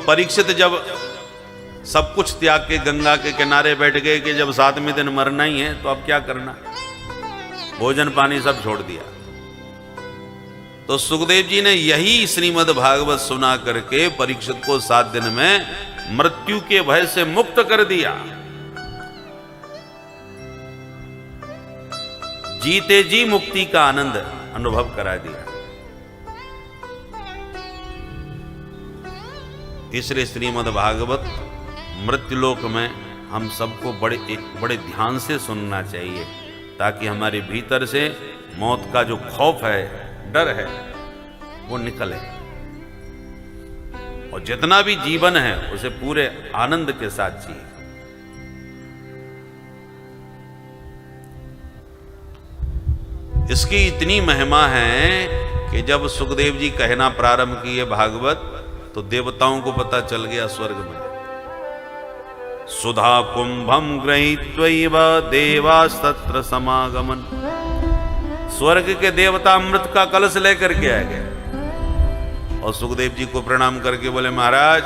परीक्षित जब सब कुछ त्याग के गंगा के किनारे बैठ गए कि जब 7वें दिन मरना ही है तो अब क्या करना, भोजन पानी सब छोड़ दिया। तो सुखदेव जी ने यही श्रीमद् भागवत सुना करके परीक्षित को 7 दिन में मृत्यु के भय से मुक्त कर दिया। जीते जी मुक्ति का आनंद अनुभव करा दिया। इसलिए श्रीमद् भागवत मृत्युलोक में हम सबको बड़े ध्यान से सुनना चाहिए, ताकि हमारे भीतर से मौत का जो खौफ है, डर है, वो निकले और जितना भी जीवन है उसे पूरे आनंद के साथ जिए। इसकी इतनी महिमा है कि जब सुखदेव जी कहना प्रारंभ किए भागवत, तो देवताओं को पता चल गया स्वर्ग में। सुधा कुंभम गृहीत्वैव देवास्तत्र समागमन। स्वर्ग के देवता अमृत का कलश लेकर के आ गए और सुखदेव जी को प्रणाम करके बोले, महाराज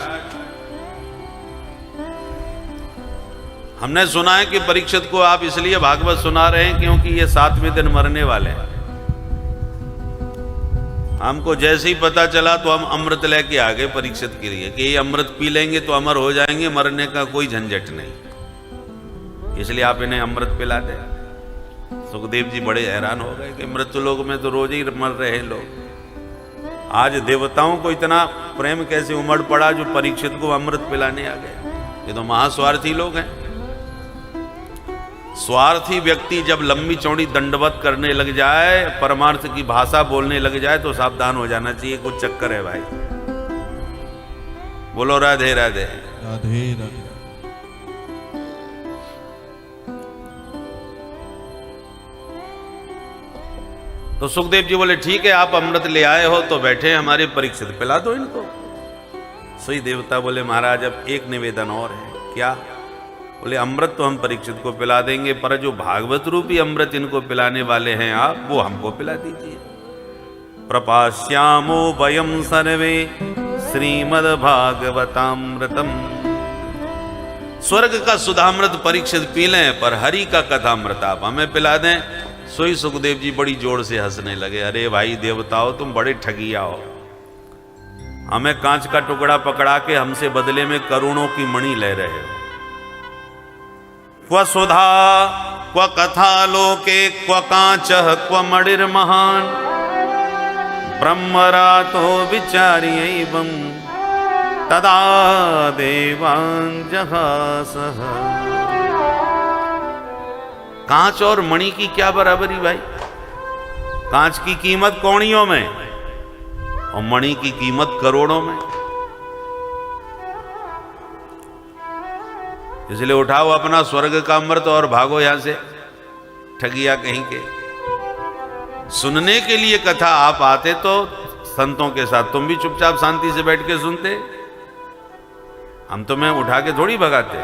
हमने सुना है कि परीक्षित को आप इसलिए भागवत सुना रहे हैं क्योंकि ये 7वें दिन मरने वाले हैं। हमको जैसे ही पता चला तो हम अमृत लेके आ गए परीक्षित के लिए कि ये अमृत पी लेंगे तो अमर हो जाएंगे, मरने का कोई झंझट नहीं, इसलिए आप इन्हें अमृत पिला दें। सुखदेव जी बड़े हैरान हो गए कि मृत्युलोक में तो रोज ही मर रहे हैं लोग, आज देवताओं को इतना प्रेम कैसे उमड़ पड़ा जो परीक्षित को अमृत पिलाने आ गए। ये तो महास्वार्थी लोग हैं। स्वार्थी व्यक्ति जब लंबी चौड़ी दंडवत करने लग जाए, परमार्थ की भाषा बोलने लग जाए, तो सावधान हो जाना चाहिए, कुछ चक्कर है भाई। बोलो राधे राधे राधे राधे। तो सुखदेव जी बोले, ठीक है आप अमृत ले आए हो तो बैठे हमारे परीक्षित, पिला दो इनको। सोई देवता बोले, महाराज अब एक निवेदन और है। क्या? बोले, अमृत तो हम परीक्षित को पिला देंगे, पर जो भागवत रूपी अमृत इनको पिलाने वाले हैं आप, वो हमको पिला दीजिए। प्रपास्यामो वयम सर्वे श्रीमद् भागवतामृतम। स्वर्ग का सुधामृत परीक्षित पी लें, पर हरि का कथामृत आप हमें पिला दें। सोई सुखदेव जी बड़ी जोर से हंसने लगे। अरे भाई देवताओं, तुम बड़े ठगिया हो। हमें कांच का टुकड़ा पकड़ा के हमसे बदले में करोड़ों की मणि ले रहे हो। क्व सुधा क्व कथा लोके क्व कांचः क्व मणिर्महान् ब्रह्मरातो विचार्यैवं तदा देवान् जहासः। कांच और मणि की क्या बराबरी भाई? कांच की कीमत कौड़ियों में और मणि की कीमत करोड़ों में। इसलिए उठाओ अपना स्वर्ग का अमृत और भागो यहां से, ठगिया कहीं के। सुनने के लिए कथा आप आते तो संतों के साथ तुम भी चुपचाप शांति से बैठ के सुनते, हम तुम्हें उठा के थोड़ी भगाते।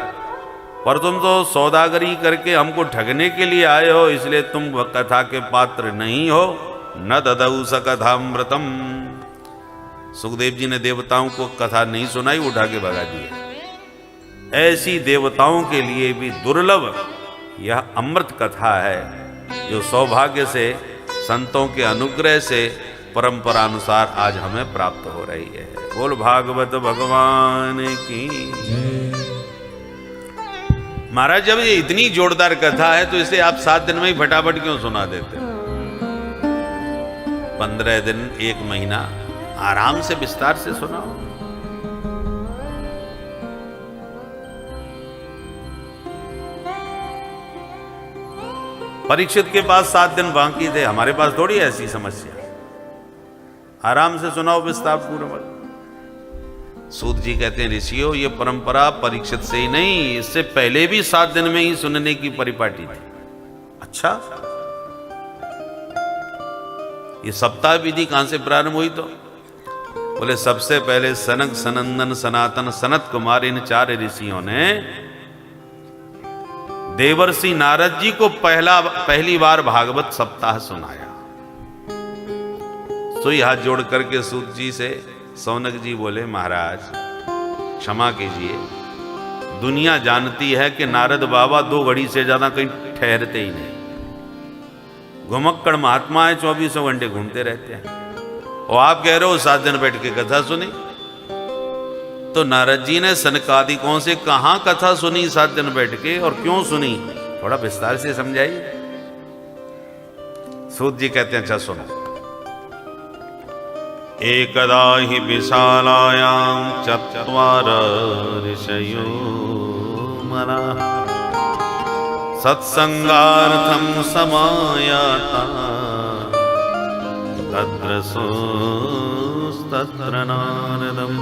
पर तुम तो सौदागरी करके हमको ठगने के लिए आए हो, इसलिए तुम कथा के पात्र नहीं हो। न ददौ स कथामृतम। सुखदेव जी ने देवताओं को कथा नहीं सुनाई, उठा के भगा दिए। ऐसी देवताओं के लिए भी दुर्लभ यह अमृत कथा है, जो सौभाग्य से संतों के अनुग्रह से परंपरा अनुसार आज हमें प्राप्त हो रही है। बोल भागवत भगवान की। महाराज जब ये इतनी जोरदार कथा है तो इसे आप 7 दिन में ही फटाफट क्यों सुना देते? 15 दिन 1 महीना आराम से विस्तार से सुनाओ। परीक्षित के पास 7 दिन बाकी थे, हमारे पास थोड़ी ऐसी समस्या। आराम से सुनाओ विस्तार पूर्वक। सूत जी कहते हैं, ऋषियों ये परंपरा परीक्षित से ही नहीं, इससे पहले भी 7 दिन में ही सुनने की परिपाटी थी। अच्छा, ये सप्ताह विधि कहां से प्रारंभ हुई? तो बोले सबसे पहले सनक सनंदन सनातन सनत कुमार इन 4 ऋषियों ने देवर्षि नारद जी को पहली बार भागवत सप्ताह सुनाया। तो हाथ जोड़ करके सूत जी से सौनक जी बोले, महाराज क्षमा कीजिए, दुनिया जानती है कि नारद बाबा 2 घड़ी से ज्यादा कहीं ठहरते ही नहीं। घुमक्कड़ महात्मा है, 24 घंटे घूमते रहते हैं। और आप कह रहे हो 7 दिन बैठ के कथा सुनी। तो नारद जी ने सनकादिकों से कहां कथा सुनी 7 दिन बैठ के, और क्यों सुनी, थोड़ा विस्तार से समझाइए। सूत जी कहते हैं, अच्छा सुनो। एकदा हि विशालायां चत्वार ऋषयो मनाः सत्संगार्थं समायाता तत्र सोस्तत्र नारदम्।